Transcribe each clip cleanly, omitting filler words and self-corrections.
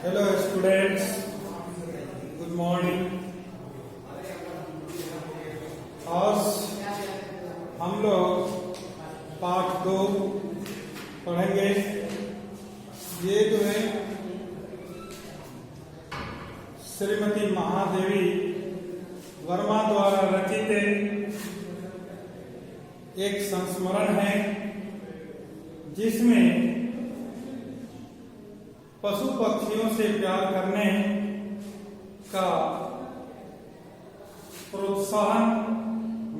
Hello students, good morning. आज हम लोग पाठ 2 पढ़ेंगे। ये जो है श्रीमती महादेवी वर्मा द्वारा रचित एक संस्मरण है, जिसमें पशु पक्षियों से प्यार करने का प्रोत्साहन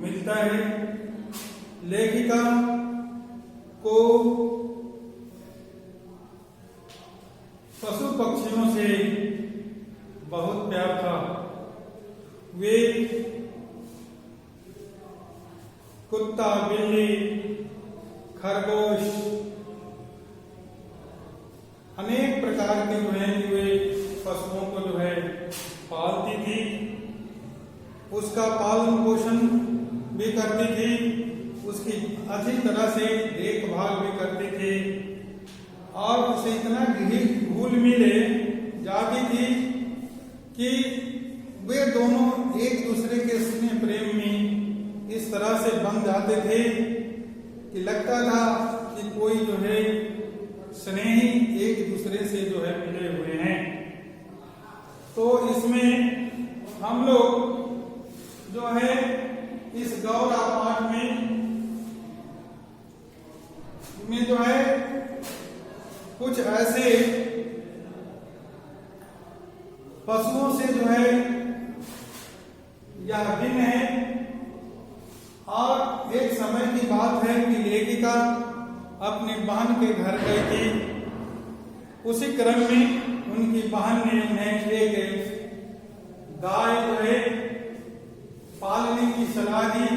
मिलता है। लेखिका को पशु पक्षियों से बहुत प्यार था। वे कुत्ता, बिल्ली, खरगोश, अनेक प्रकार के जो है वे पशुओं को जो है पालती थी, उसका पालन पोषण भी करती थी, उसकी अच्छी तरह से देखभाल भी करती थी और उसे इतना घुल मिले जाती थी कि वे दोनों एक दूसरे के स्नेह प्रेम में इस तरह से बन जाते थे कि लगता था कि कोई जो है स्नेही एक दूसरे से जो है मिले हुए हैं। तो इसमें हम लोग जो है इस गौरा पाठ में जो है कुछ ऐसे पशुओं से जो है यह भिन्न है। और एक समय की बात है कि लेखिका अपनी बहन के घर गई थी। उसी क्रम में उनकी बहन ने उन्हें एक गाय जो है पालने की सलाह दी।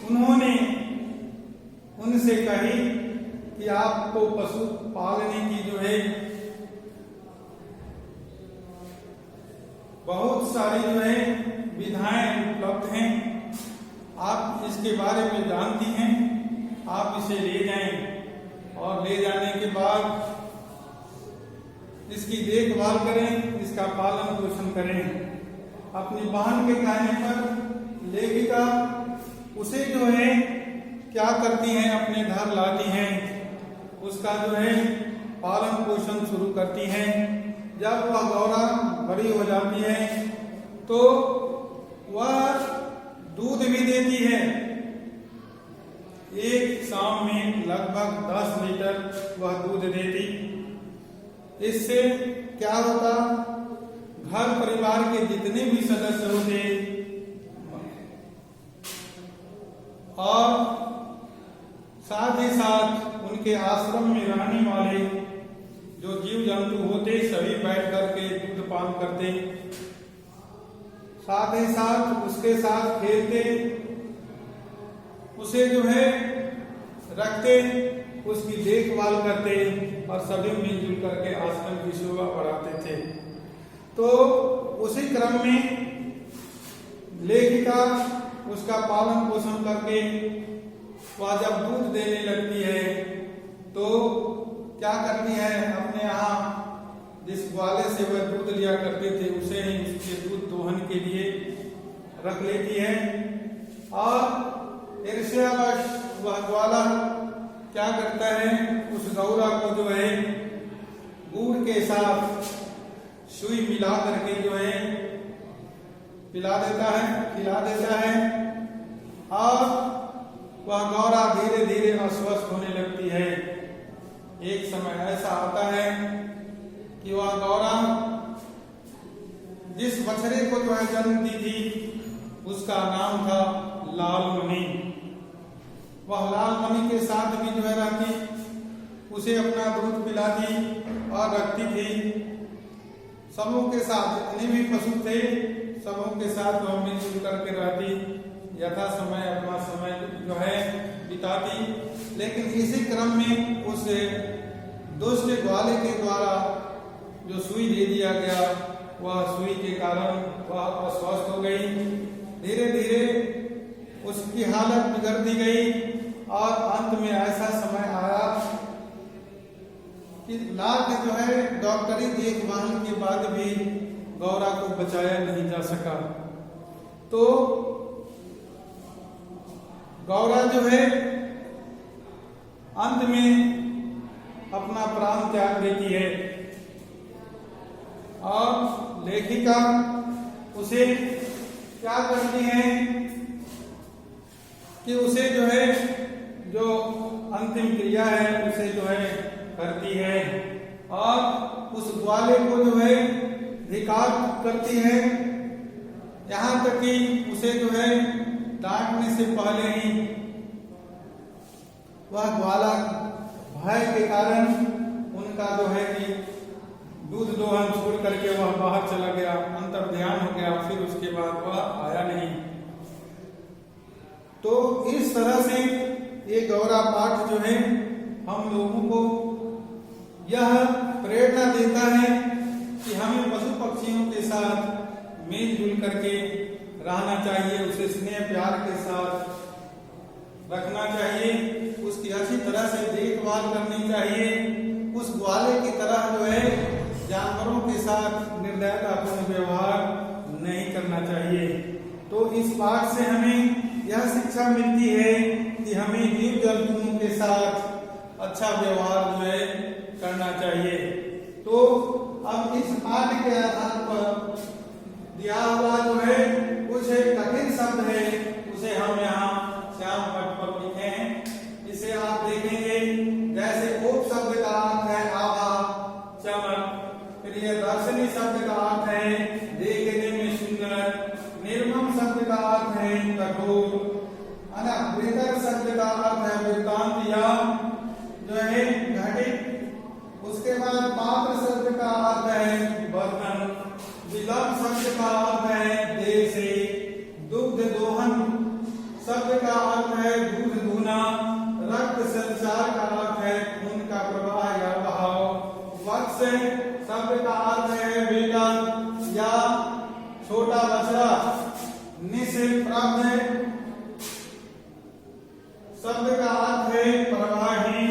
उन्होंने उनसे कही कि आपको पशु पालने की जो है बहुत सारी जो है विधाएं उपलब्ध हैं, आप इसके बारे में जानती हैं, आप इसे ले जाएं और ले जाने के बाद इसकी देखभाल करें, इसका पालन पोषण करें। अपनी बहन के कहने पर लेखिका उसे जो है क्या करती हैं, अपने घर लाती हैं, उसका जो है पालन पोषण शुरू करती हैं। जब वह गौरा बड़ी हो जाती है तो वह दूध भी देती है। एक शाम में लगभग 10 लीटर वह दूध देती। इससे क्या होता, घर परिवार के जितने भी सदस्य होते और साथ ही साथ उनके आश्रम में रहने वाले जो जीव जंतु होते सभी बैठ करके दूध पान करते, साथ ही साथ उसके साथ खेलते, उसे जो है रखते, उसकी देखभाल करते और सभी मिलजुल करके आश्रम की शोभा बढ़ाते थे। तो उसी क्रम में लेखिका उसका पालन पोषण करके वह जब दूध देने लगती है तो क्या करती है, अपने यहाँ जिस ग्वाले से वह दूध लिया करते थे उसे ही उसके दूध दोहन के लिए रख लेती है। और ईर्ष्यावश वह ग्वाला क्या करता है, उस गौरा को जो है गुड़ के साथ सुई मिला करके जो है पिला देता है, खिला देता है और वह गौरा धीरे धीरे अस्वस्थ होने लगती है। एक समय ऐसा आता है कि वह गौरा जिस बछड़े को जो है जन्म दी थी उसका नाम था लालमणि। वह लालमणि के साथ भी जो है रहती, उसे अपना दूध पिलाती और रखती थी। सबों के साथ जितने भी पशु थे सबों के साथ वह मिलजुल करके रहती, यथा समय अपना समय जो है बिताती। लेकिन इसी क्रम में उस दुष्ट ग्वाले के द्वारा जो सुई दे दिया गया, वह सुई के कारण वह अस्वस्थ हो गई। धीरे धीरे उसकी हालत बिगड़ती गई और अंत में ऐसा समय आया कि लाख जो है डॉक्टरी देखभाल के बाद भी गौरा को बचाया नहीं जा सका। तो गौरा जो है अंत में अपना प्राण त्याग देती है और लेखिका उसे क्या करती है कि उसे जो है जो अंतिम क्रिया है उसे जो है करती है और उस ग्वाले को जो है धिक्कार करती है, यहाँ तक कि उसे जो है डांटने से पहले ही वह ग्वाला भय के कारण उनका जो है कि दूध दोहन छोड़ करके वह बाहर चला गया, अंतर ध्यान हो गया, फिर उसके बाद वह आया नहीं। तो इस तरह से ये गौरा पाठ जो है हम लोगों को यह प्रेरणा देता है कि हमें पशु पक्षियों के साथ मिलजुल करके रहना चाहिए, उसे स्नेह प्यार के साथ रखना चाहिए, उसकी अच्छी तरह से देखभाल करनी चाहिए, उस ग्वाले की तरह जो है जानवरों के साथ निर्दयतापूर्ण व्यवहार नहीं करना चाहिए। तो इस पाठ से हमें यह शिक्षा मिलती है कि हमें जीव जंतुओं के साथ अच्छा व्यवहार जो है करना चाहिए। तो अब इस पाठ के आधार पर दिया हुआ जो है कुछ कठिन शब्द है उसे हम यहाँ श्याम पट पर लिखे हैं। इसे आप देखेंगे, जैसे ओप शब्द का अर्थ है आभा चमक, फिर ये दर्शनी शब्द का अर्थ है देखने में सुंदर, निर्मम शब्द का अर्थ है कठोर, वृतर शब्द का अर्थ है वृत्तांत या जो है घटित, उसके बाद पात्र शब्द का अर्थ है बर्तन, विलंब शब्द का अर्थ है देर से, दुग्ध दोहन शब्द का अर्थ है दूध दूना, रक्त संचार का अर्थ है खून का प्रवाह या बहाव, वत्स शब्द का अर्थ है बेटा या छोटा बछड़ा, निष्प्रभ शब्द का अर्थ है प्रवाहहीन।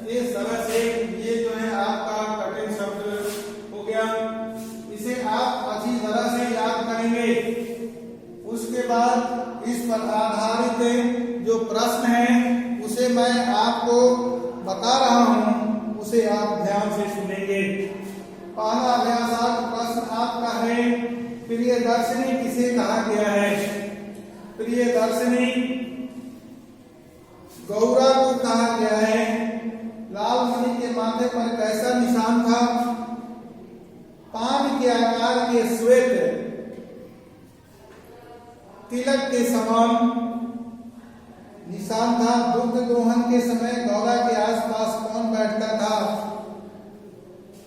इस तरह से ये जो है आपका कठिन शब्द हो गया, इसे आप अच्छी तरह से याद करेंगे। उसके बाद इस पर आधारित जो प्रश्न है उसे मैं आपको बता रहा हूँ, उसे आप ध्यान से सुनेंगे। पहला अभ्यासार्थ प्रश्न आपका है, प्रियदर्शिनी किसे कहा गया है? प्रियदर्शिनी गौरा को कहा गया है। लाल मणि के माथे पर कैसा निशान था? पान के आकार के श्वेत तिलक के समान निशान था। दुग्ध दोहन के समय गौरा के आसपास कौन बैठता था?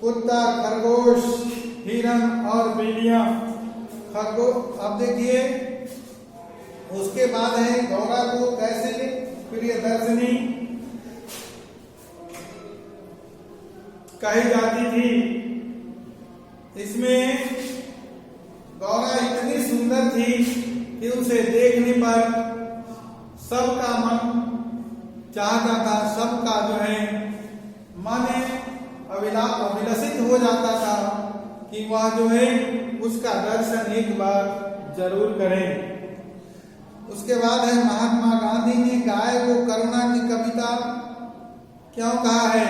कुत्ता, खरगोश, हिरण और बिल्लियां। खरगोश। अब देखिए उसके बाद है गौरा को कैसे प्रियदर्शिनी कही जाती थी। इसमें गौरा इतनी सुंदर थी कि उसे देखने पर सबका मन चाहता था, सबका जो है मन अभिलषित हो जाता था कि वह जो है उसका दर्शन एक बार जरूर करें। उसके बाद है महात्मा गांधी ने गाय को करुणा की कविता क्यों कहा है?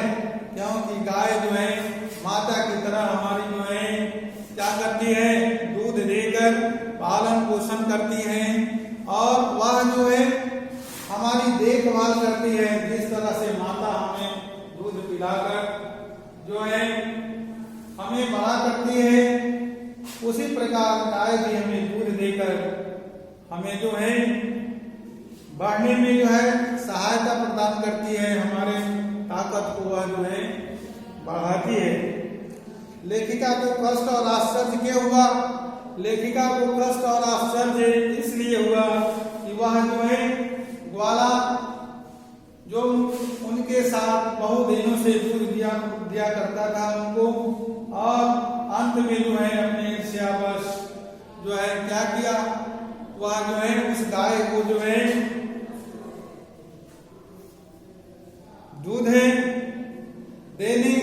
क्योंकि गाय जो है माता की तरह हमारी जो है क्या करती है? दूध देकर पालन पोषण करती है और वह जो है हमारी देखभाल करती है। जिस तरह से माता हमें दूध पिलाकर जो है हमें बड़ा करती है, उसी प्रकार गाय भी हमें दूध देकर हमें जो है बढ़ने में जो है सहायता प्रदान करती है, हमारे ताकत को वह जो है बढ़ाती है। लेखिका को कष्ट और आश्चर्य क्यों हुआ? लेखिका को कष्ट और आश्चर्य इसलिए हुआ कि वह जो है ग्वाला जो उनके साथ बहुत दिनों से दूध दिया करता था उनको, और अंत में जो है अपने ईर्ष्यावश जो है क्या किया? वह जो है उस गाय को जो है दूध देने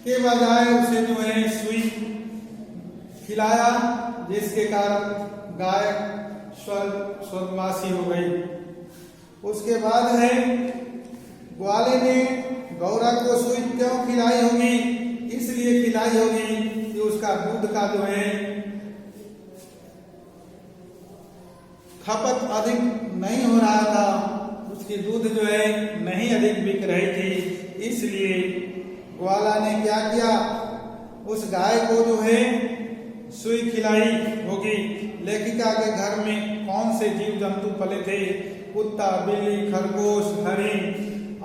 के बजाय उसे जो है सुई खिलाया, जिसके कारण गाय स्वर्गवासी हो गई। उसके बाद है ग्वाले ने गौरा को सुई क्यों खिलाई होगी? इसलिए खिलाई होगी कि उसका दूध का जो है खपत अधिक नहीं हो रहा था, उसकी दूध जो है नहीं अधिक बिक रही थी। इसलिए ग्वाला ने क्या किया, उस गाय को जो है सुई खिलाई होगी। लेखिका के घर में कौन से जीव जंतु पले थे? कुत्ता, बिल्ली, खरगोश, हरिण,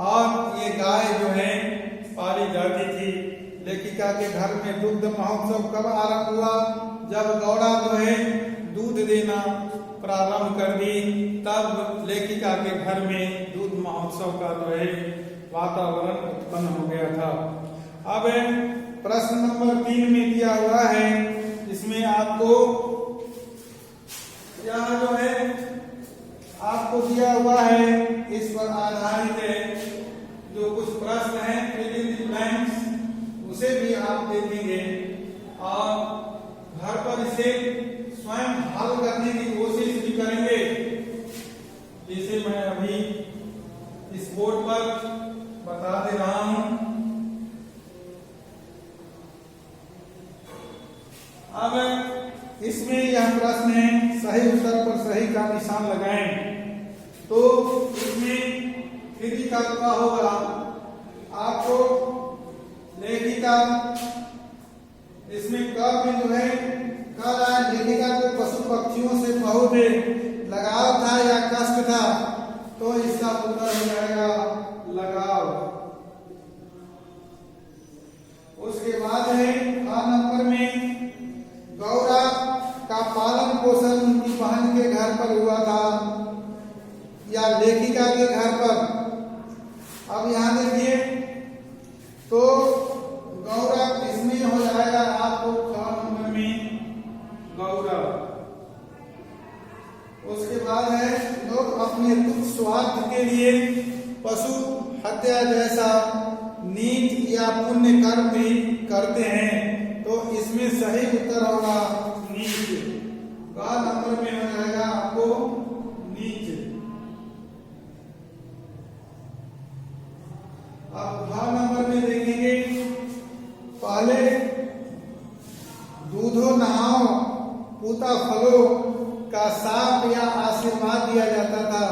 और ये गाय जो है पाली जाती थी। लेखिका के घर में दुग्ध महोत्सव कब आरंभ हुआ? जब गौड़ा जो है दूध देना प्रारंभ कर दी, तब लेखिका के घर में दूध महोत्सव का जो है वातावरण उत्पन्न हो गया था। अब प्रश्न नंबर 3 में दिया हुआ है, इसमें आपको यह जो है आपको दिया हुआ है, इस पर आधारित है जो कुछ प्रश्न है, फिल इन द ब्लैंक्स, उसे भी आप देखेंगे और घर पर इसे स्वयं हल करने की कोशिश भी करेंगे। जैसे मैं अभी इस बोर्ड पर बता दे रहा हूं। अब इसमें यह प्रश्न है, सही उत्तर पर सही का निशान लगाएं। तो इसमें लेखिका का होगा, आपको लेखिका इसमें क में जो है कह रहा है लेखिका को पशु पक्षियों से बहुत लगाव था या कष्ट था, तो इसका उत्तर हो जाएगा लगाव। उसके बाद है ख नंबर में गौरा का पालन पोषण उनकी बहन के घर पर हुआ था या लेखिका के घर पर? अब यहां देखिए, तो गौरा इसमें हो जाएगा आपको ख नंबर में गौरा। उसके बाद है लोग अपने तुच्छ स्वार्थ के लिए पशु हत्या जैसा नीच या पुण्य कर्म भी करते हैं, तो इसमें सही उत्तर होगा नीच। ग नंबर में हो जाएगा आपको नीच। अब घ नंबर में देखेंगे, पहले दूधो नहाओ पूता फलो का साप या आशीर्वाद दिया जाता था,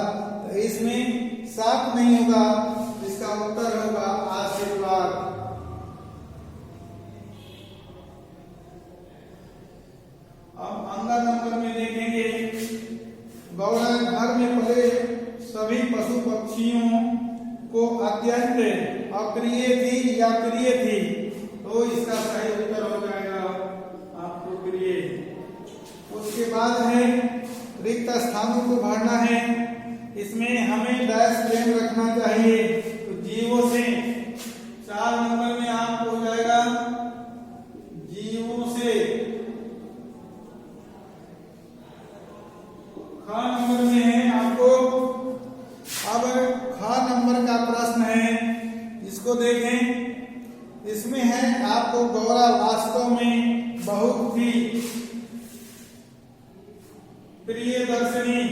तो इसमें साप नहीं होगा, इसका उत्तर होगा आशीर्वाद। अब अंगा नंबर में देखेंगे, गौड़ा घर में पले सभी पशु पक्षियों को अत्यंत अप्रिय थी या प्रिय थी, तो इसका सही उत्तर हो जाएगा आपको प्रिय। उसके बाद है रिक्त स्थानों को भरना है, इसमें हमें डैश प्रेम रखना चाहिए, तो जीवों से 4 नंबर में आपको हो जाएगा जीवों से। ख नंबर में है आपको, अब ख नंबर का प्रश्न है, इसको देखें। इसमें है आपको गौरा वास्तव में बहुत ही प्रिय दर्शनी।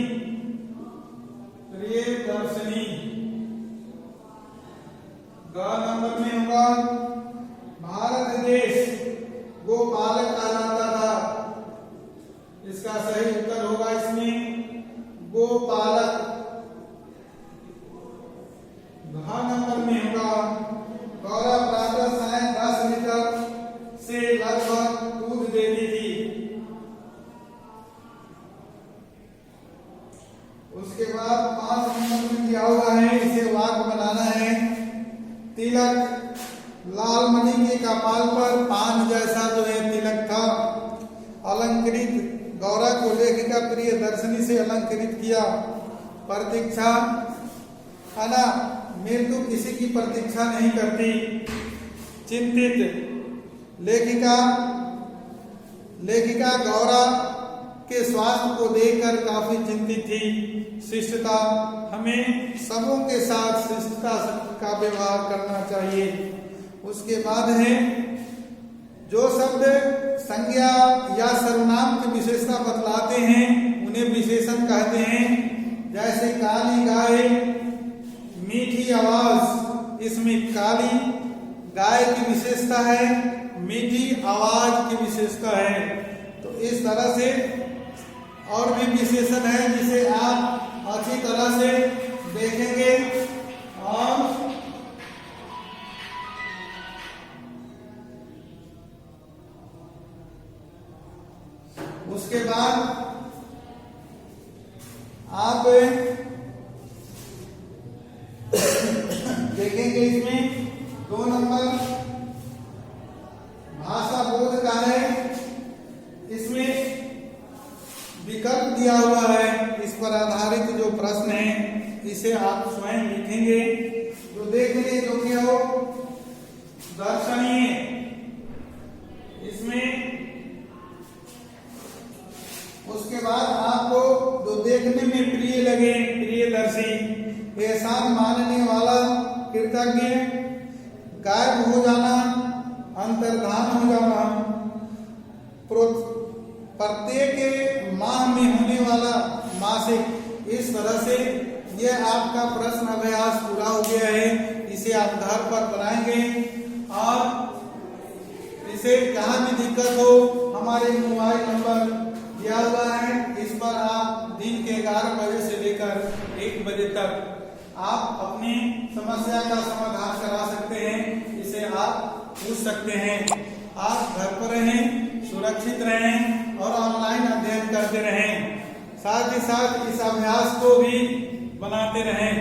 ग नंबर में होगा भारत देश गोपालक कहलाता था, इसका सही उत्तर होगा इसमें गोपालक। घ नंबर में होगा गौरा प्रातः साय 10 लीटर से लगभग दूध देती थी। उसके बाद 5 नंबर में दिया हुआ है, इसे वाक्य बनाना है। तिलक लाल मणि के कपाल पर पान जैसा जो है तिलक था। अलंकृत गौरा को लेखिका प्रिय दर्शनी से अलंकृत किया। प्रतीक्षा है ना, मृत्यु किसी की प्रतीक्षा नहीं करती। चिंतित लेखिका गौरा के स्वास्थ्य को देखकर काफी चिंतित थी। शिष्टता, हमें सबों के साथ शिष्टता का व्यवहार करना चाहिए। उसके बाद है जो शब्द संज्ञा या सर्वनाम की विशेषता बतलाते हैं उन्हें विशेषण कहते हैं। जैसे काली गाय, मीठी आवाज, इसमें काली गाय की विशेषता है, मीठी आवाज की विशेषता है। तो इस तरह से और भी विशेषण है जिसे आप अच्छी तरह से देखेंगे। और उसके बाद आप देखेंगे इसमें 2 नंबर भाषा बोध का है। इसमें विकल्प दिया हुआ है, इस पर आधारित जो प्रश्न है इसे आप स्वयं लिखेंगे। जो देखने योग्य हो दर्शनीय, इसमें उसके बाद आपको जो देखने में प्रिय लगे, प्रियदर्शी, एहसान मानने वाला, कृतज्ञ, गायब हो जाना, अंतर्धान हो जाना, प्रत्येक माह में होने वाला मासिक। इस तरह से यह आपका प्रश्न अभ्यास पूरा हो गया है। इसे आप घर पर बनाएंगे और इसे कहाँ भी दिक्कत हो हमारे मोबाइल नंबर दिया हुआ है, इस पर आप दिन के 11 बजे से लेकर 1 बजे तक आप अपनी समस्या का समाधान करा सकते हैं। इसे आप पूछ सकते हैं। आप घर पर रहें, सुरक्षित रहें और ऑनलाइन अध्ययन करते रहें। साथ ही साथ इस अभ्यास को भी बनाते रहें।